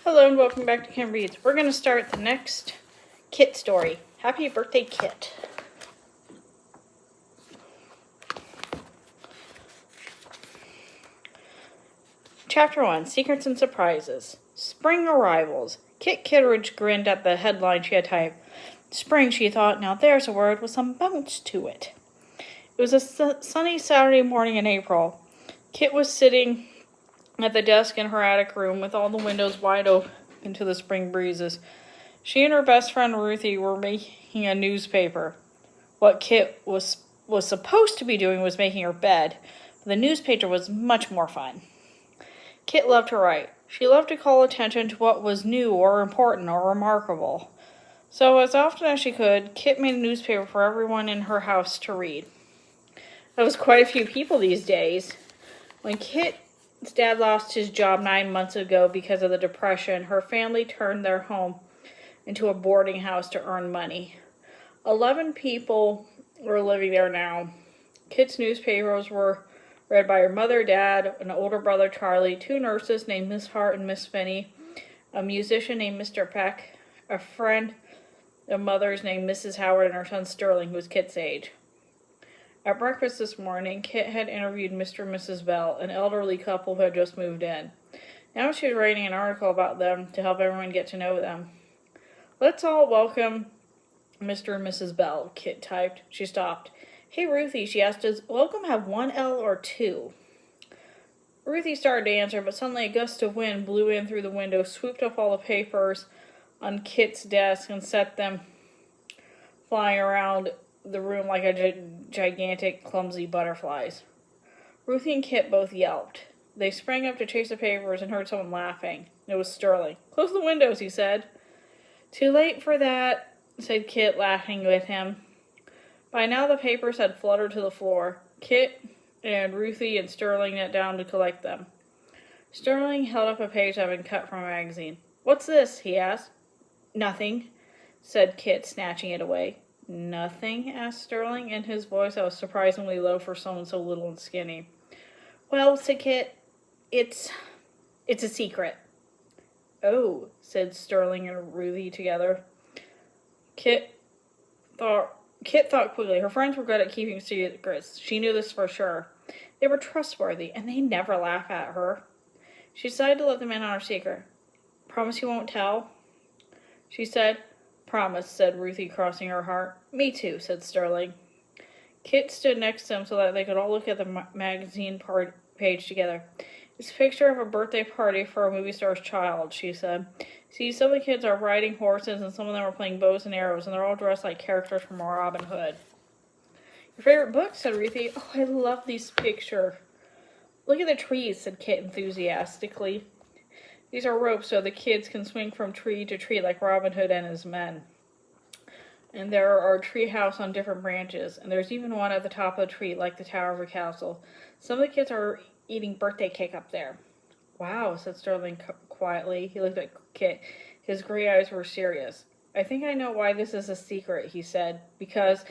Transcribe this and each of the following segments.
Hello and welcome back to Kim Reads. We're going to start the next Kit story. Happy birthday, Kit. Chapter 1, Secrets and Surprises. Spring Arrivals. Kit Kitteridge grinned at the headline she had typed. Spring, she thought, now there's a word with some bounce to it. It was a sunny Saturday morning in April. Kit was sitting at the desk in her attic room with all the windows wide open to the spring breezes. She and her best friend Ruthie were making a newspaper. What Kit was supposed to be doing was making her bed, but the newspaper was much more fun. Kit loved to write. She loved to call attention to what was new or important or remarkable. So as often as she could, Kit made a newspaper for everyone in her house to read. That was quite a few people these days. When Kit's dad lost his job 9 months ago because of the Depression, her family turned their home into a boarding house to earn money. 11 people were living there now. Kit's newspapers were read by her mother, dad, an older brother, Charlie, 2 nurses named Miss Hart and Miss Finney, a musician named Mr. Peck, a friend of mother's named Mrs. Howard, and her son Sterling, who was Kit's age. At breakfast this morning, Kit had interviewed Mr. and Mrs. Bell, an elderly couple who had just moved in. Now she was writing an article about them to help everyone get to know them. Let's all welcome Mr. and Mrs. Bell, Kit typed. She stopped. Hey, Ruthie, she asked, does welcome have 1 L or 2? Ruthie started to answer, but suddenly a gust of wind blew in through the window, swooped up all the papers on Kit's desk, and set them flying around the room like a gigantic, clumsy butterflies. Ruthie and Kit both yelped. They sprang up to chase the papers and heard someone laughing. It was Sterling. Close the windows, he said. Too late for that, said Kit, laughing with him. By now the papers had fluttered to the floor. Kit and Ruthie and Sterling knelt down to collect them. Sterling held up a page that had been cut from a magazine. What's this? He asked. Nothing, said Kit, snatching it away. Nothing? Asked Sterling, in his voice that was surprisingly low for someone so little and skinny. Well, said Kit, it's a secret. Oh, said Sterling and Ruthie together. Kit thought quickly. Her friends were good at keeping secrets. She knew this for sure. They were trustworthy, and they never laugh at her. She decided to let them in on her secret. Promise you won't tell? She said. Promise, said Ruthie, crossing her heart. Me too, said Sterling. Kit stood next to him so that they could all look at the magazine page together. It's a picture of a birthday party for a movie star's child, she said. See, some of the kids are riding horses and some of them are playing bows and arrows, and they're all dressed like characters from Robin Hood. Your favorite book, said Ruthie. Oh, I love these pictures. Look at the trees, said Kit enthusiastically. These are ropes so the kids can swing from tree to tree like Robin Hood and his men. And there are tree houses on different branches, and there's even one at the top of the tree like the tower of a castle. Some of the kids are eating birthday cake up there. Wow, said Sterling quietly. He looked at Kit. His gray eyes were serious. I think I know why this is a secret, he said. Because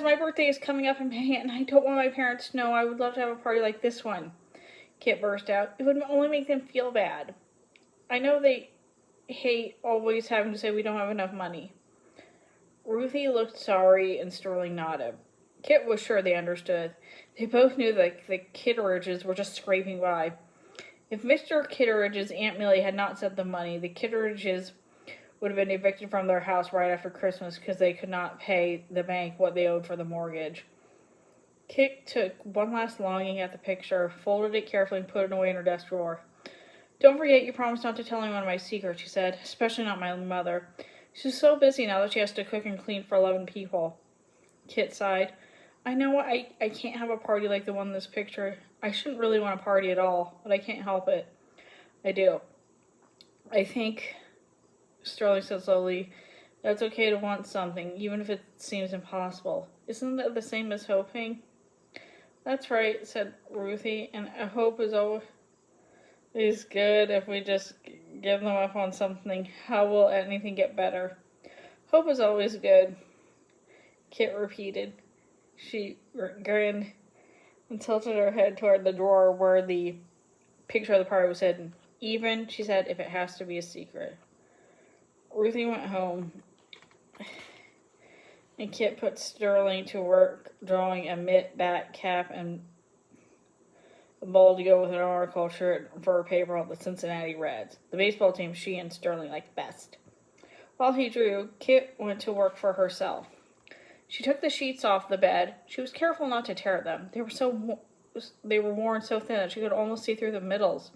my birthday is coming up in May, and I don't want my parents to know. I would love to have a party like this one. Kit burst out. It would only make them feel bad. I know they hate always having to say we don't have enough money. Ruthie looked sorry and Sterling nodded. Kit was sure they understood. They both knew that the Kitteridges were just scraping by. If Mr. Kitteridge's Aunt Millie had not sent them money, the Kitteridges would have been evicted from their house right after Christmas because they could not pay the bank what they owed for the mortgage. Kit took one last longing at the picture, folded it carefully, and put it away in her desk drawer. Don't forget you promised not to tell anyone my secret, she said, especially not my mother. She's so busy now that she has to cook and clean for 11 people. Kit sighed. I know I can't have a party like the one in this picture. I shouldn't really want a party at all, but I can't help it. I do. I think, Sterling said slowly, that's okay to want something, even if it seems impossible. Isn't that the same as hoping? That's right, said Ruthie, and a hope is always good if we just give them up on something. How will anything get better? Hope is always good, Kit repeated. She grinned and tilted her head toward the drawer where the picture of the party was hidden. Even, she said, if it has to be a secret. Ruthie went home, and Kit put Sterling to work drawing a mitt, bat, cap, and a ball to go with an article shirt for a paper on the Cincinnati Reds, the baseball team she and Sterling liked best. While he drew, Kit went to work for herself. She took the sheets off the bed. She was careful not to tear them. They were worn so thin that she could almost see through the middles.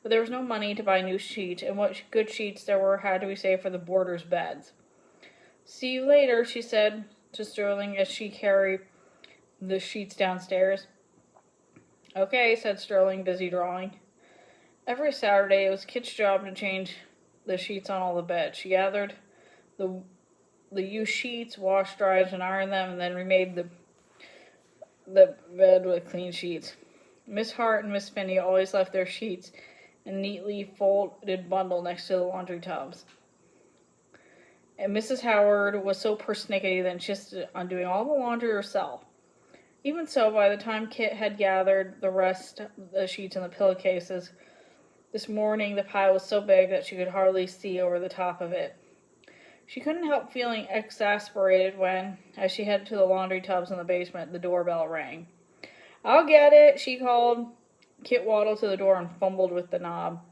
But there was no money to buy new sheets, and what good sheets there were had to be saved for the boarders' beds. "See you later," she said to Sterling as she carried the sheets downstairs. "Okay," said Sterling, busy drawing. Every Saturday it was Kit's job to change the sheets on all the beds. She gathered the used sheets, washed, dried, and ironed them, and then remade the bed with clean sheets. Miss Hart and Miss Finney always left their sheets in a neatly folded bundle next to the laundry tubs. And Mrs. Howard was so persnickety that she insisted on doing all the laundry herself. Even so, by the time Kit had gathered the rest of the sheets in the pillowcases, this morning the pile was so big that she could hardly see over the top of it. She couldn't help feeling exasperated when, as she headed to the laundry tubs in the basement, the doorbell rang. "I'll get it," she called. Kit waddled to the door and fumbled with the knob.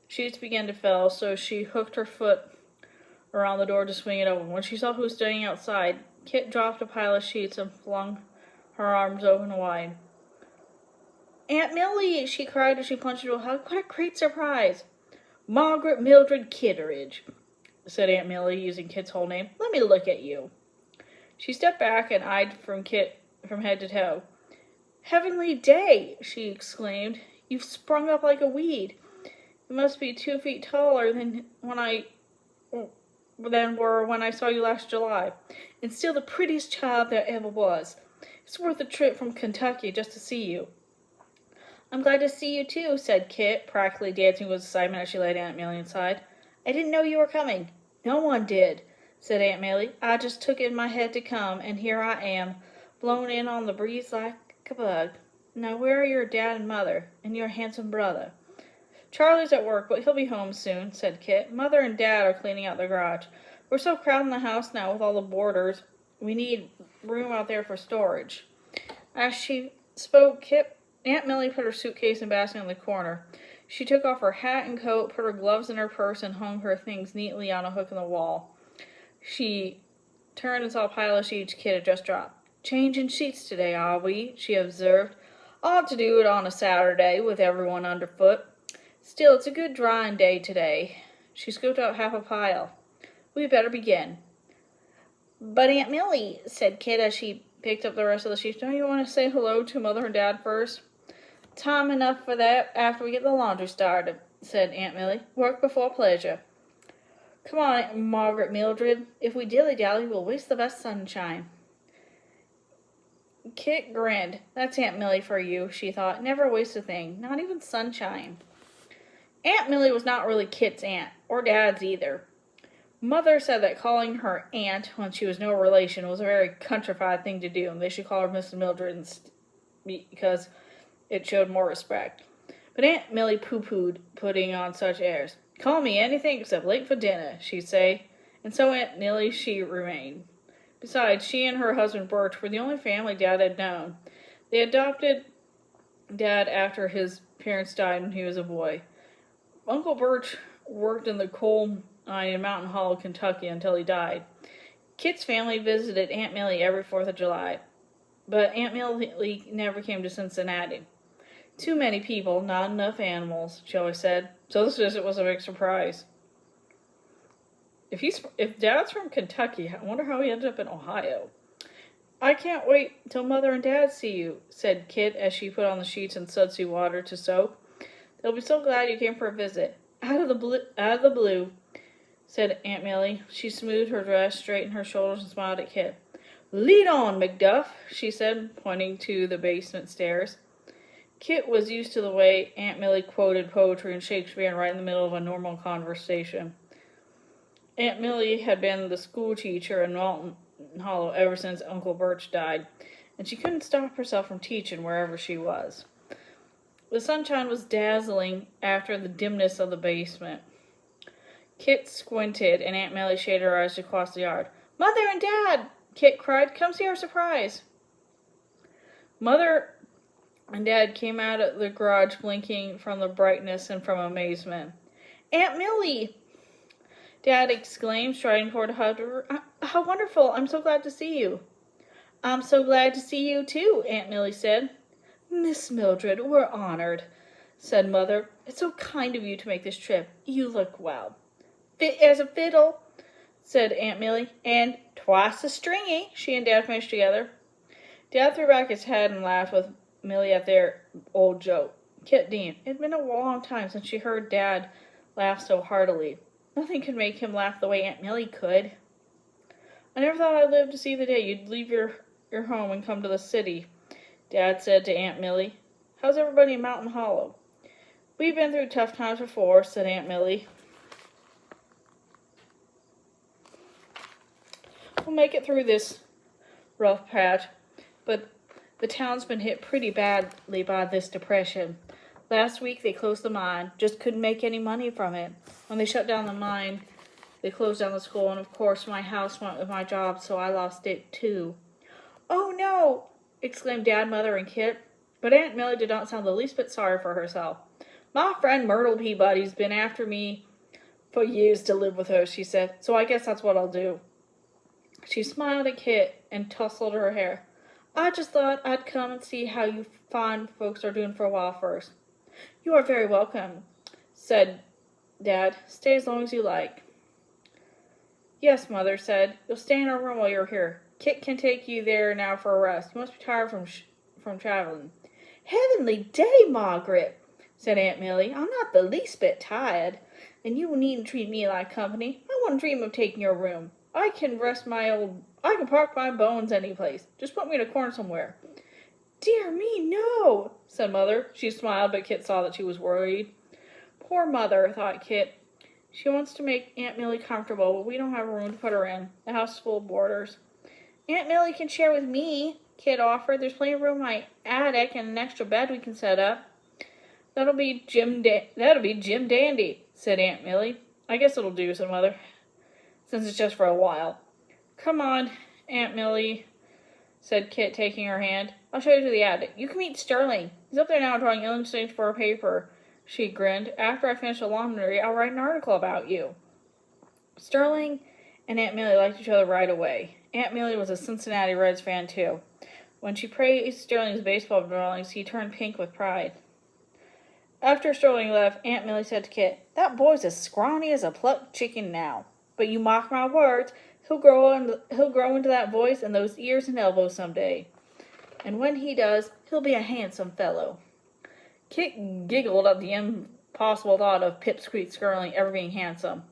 Sheets began to fill, so she hooked her foot around the door to swing it open. When she saw who was standing outside, Kit dropped a pile of sheets and flung her arms open wide. "Aunt Millie!" she cried as she plunged into a hug. "What a great surprise!" "Margaret Mildred Kitteridge," said Aunt Millie, using Kit's whole name. "Let me look at you." She stepped back and eyed Kit from head to toe. "Heavenly day!" she exclaimed. "You've sprung up like a weed. You must be 2 feet taller than when I saw you last July, and still the prettiest child there ever was. It's worth a trip from Kentucky just to see you." "I'm glad to see you too," said Kit, practically dancing with excitement as she led Aunt Millie inside. "I didn't know you were coming." "No one did," said Aunt Millie. "I just took it in my head to come, and here I am, blown in on the breeze like a bug. Now where are your dad and mother, and your handsome brother?" "Charlie's at work, but he'll be home soon," said Kit. "Mother and Dad are cleaning out the garage. We're so crowded in the house now with all the boarders. We need room out there for storage." As she spoke, Aunt Millie put her suitcase and basket in the corner. She took off her hat and coat, put her gloves in her purse, and hung her things neatly on a hook in the wall. She turned and saw a pile of sheets Kit had just dropped. "Changing sheets today, are we?" she observed. "Ought to do it on a Saturday, with everyone underfoot. Still, it's a good drying day today." She scooped out half a pile. "We'd better begin." "But Aunt Millie," said Kit as she picked up the rest of the sheets, "don't you want to say hello to Mother and Dad first?" "Time enough for that after we get the laundry started," said Aunt Millie. "Work before pleasure." "Come on, Margaret Mildred. If we dilly-dally, we'll waste the best sunshine." Kit grinned. "That's Aunt Millie for you," she thought. "Never waste a thing, not even sunshine." Aunt Millie was not really Kit's aunt, or Dad's either. Mother said that calling her aunt when she was no relation was a very countrified thing to do, and they should call her Mrs. Mildred because it showed more respect. But Aunt Millie pooh-poohed putting on such airs. "Call me anything except late for dinner," she'd say, and so Aunt Millie she remained. Besides, she and her husband Birch were the only family Dad had known. They adopted Dad after his parents died when he was a boy. Uncle Birch worked in the coal mine in Mountain Hollow, Kentucky until he died. Kit's family visited Aunt Millie every 4th of July, but Aunt Millie never came to Cincinnati. "Too many people, not enough animals," she always said. So this visit was a big surprise. If Dad's from Kentucky, I wonder how he ended up in Ohio. "I can't wait till Mother and Dad see you," said Kit as she put on the sheets and sudsy water to soak. "They'll be so glad you came for a visit." Out of the blue, said Aunt Millie. She smoothed her dress, straightened her shoulders, and smiled at Kit. "Lead on, Macduff," she said, pointing to the basement stairs. Kit was used to the way Aunt Millie quoted poetry and Shakespeare right in the middle of a normal conversation. Aunt Millie had been the school teacher in Mountain Hollow ever since Uncle Birch died, and she couldn't stop herself from teaching wherever she was. The sunshine was dazzling after the dimness of the basement. Kit squinted, and Aunt Millie shaded her eyes across the yard. "Mother and Dad!" Kit cried. "Come see our surprise." Mother and Dad came out of the garage blinking from the brightness and from amazement. "Aunt Millie!" Dad exclaimed, striding toward the hut. "How wonderful! I'm so glad to see you." "I'm so glad to see you, too," Aunt Millie said. "Miss Mildred, we're honored," said Mother. "It's so kind of you to make this trip. You look well." "Fit as a fiddle," said Aunt Millie. "And twice as stringy," she and Dad finished together. Dad threw back his head and laughed with Millie at their old joke. Kit beamed. It had been a long time since she heard Dad laugh so heartily. Nothing could make him laugh the way Aunt Millie could. "I never thought I'd live to see the day you'd leave your home and come to the city," Dad said to Aunt Millie. "How's everybody in Mountain Hollow?" "We've been through tough times before," said Aunt Millie. "We'll make it through this rough patch, but the town's been hit pretty badly by this depression. Last week they closed the mine, just couldn't make any money from it. When they shut down the mine, they closed down the school, and of course my house went with my job, so I lost it too." "Oh no!" exclaimed Dad, Mother, and Kit. But Aunt Millie did not sound the least bit sorry for herself. "My friend Myrtle Peabody's been after me for years to live with her," she said, "so I guess that's what I'll do." She smiled at Kit and tousled her hair. "I just thought I'd come and see how you fine folks are doing for a while first." "You are very welcome," said Dad. "Stay as long as you like." "Yes," Mother said. "You'll stay in our room while you're here. Kit can take you there now for a rest. You must be tired from traveling." "Heavenly day, Margaret," said Aunt Millie. "I'm not the least bit tired, and you needn't treat me like company. I wouldn't dream of taking your room. I can park my bones any place. Just put me in a corner somewhere." "Dear me, no," said Mother. She smiled, but Kit saw that she was worried. "Poor Mother," thought Kit. "She wants to make Aunt Millie comfortable, but we don't have a room to put her in. The house is full of boarders." "Aunt Millie can share with me," Kit offered. "There's plenty of room in my attic and an extra bed we can set up." That'll be Jim Dandy," said Aunt Millie. "I guess it'll do," said Mother, "since it's just for a while." "Come on, Aunt Millie," said Kit, taking her hand. "I'll show you to the attic. You can meet Sterling. He's up there now drawing illustrations for a paper." She grinned. "After I finish the laundry, I'll write an article about you." Sterling and Aunt Millie liked each other right away. Aunt Millie was a Cincinnati Reds fan, too. When she praised Sterling's baseball drawings, he turned pink with pride. After Sterling left, Aunt Millie said to Kit, "That boy's as scrawny as a plucked chicken now. But you mark my words, he'll grow into that voice and those ears and elbows someday. And when he does, he'll be a handsome fellow." Kit giggled at the impossible thought of Pipsqueak Sterling ever being handsome.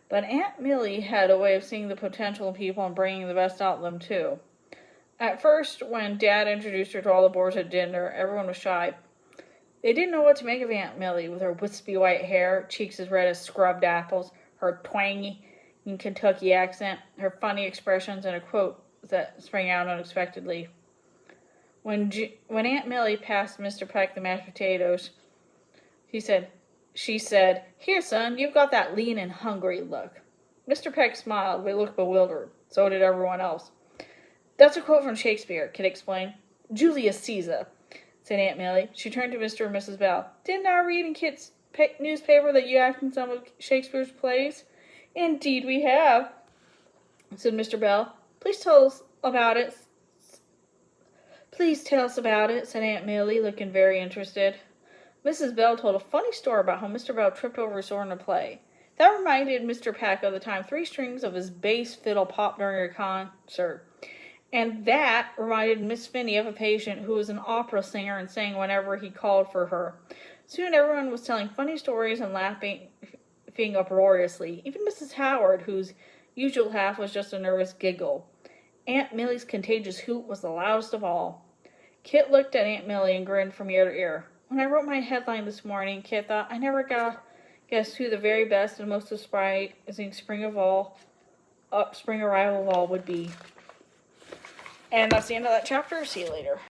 But Aunt Millie had a way of seeing the potential in people and bringing the best out of them, too. At first, when Dad introduced her to all the boys at dinner, everyone was shy. They didn't know what to make of Aunt Millie, with her wispy white hair, cheeks as red as scrubbed apples, her twangy Kentucky accent, her funny expressions, and a quote that sprang out unexpectedly. When Aunt Millie passed Mr. Peck the mashed potatoes, she said, "Here, son, you've got that lean and hungry look." Mr. Peck smiled, but he looked bewildered. So did everyone else. "That's a quote from Shakespeare," Kit explained. "Julius Caesar," said Aunt Millie. She turned to Mr. and Mrs. Bell. "Didn't I read in Kit's newspaper that you act in some of Shakespeare's plays?" "Indeed we have," said Mr. Bell. "Please tell us about it," said Aunt Millie, looking very interested. Mrs. Bell told a funny story about how Mr. Bell tripped over his sword in a play. That reminded Mr. Peck of the time 3 strings of his bass fiddle popped during a concert. And that reminded Miss Finney of a patient who was an opera singer and sang whenever he called for her. Soon everyone was telling funny stories and laughing uproariously. Even Mrs. Howard, whose usual laugh was just a nervous giggle. Aunt Millie's contagious hoot was the loudest of all. Kit looked at Aunt Millie and grinned from ear to ear. When I wrote my headline this morning, Kit thought, I never guessed who the very best and most surprising spring arrival of all would be. And that's the end of that chapter. See you later.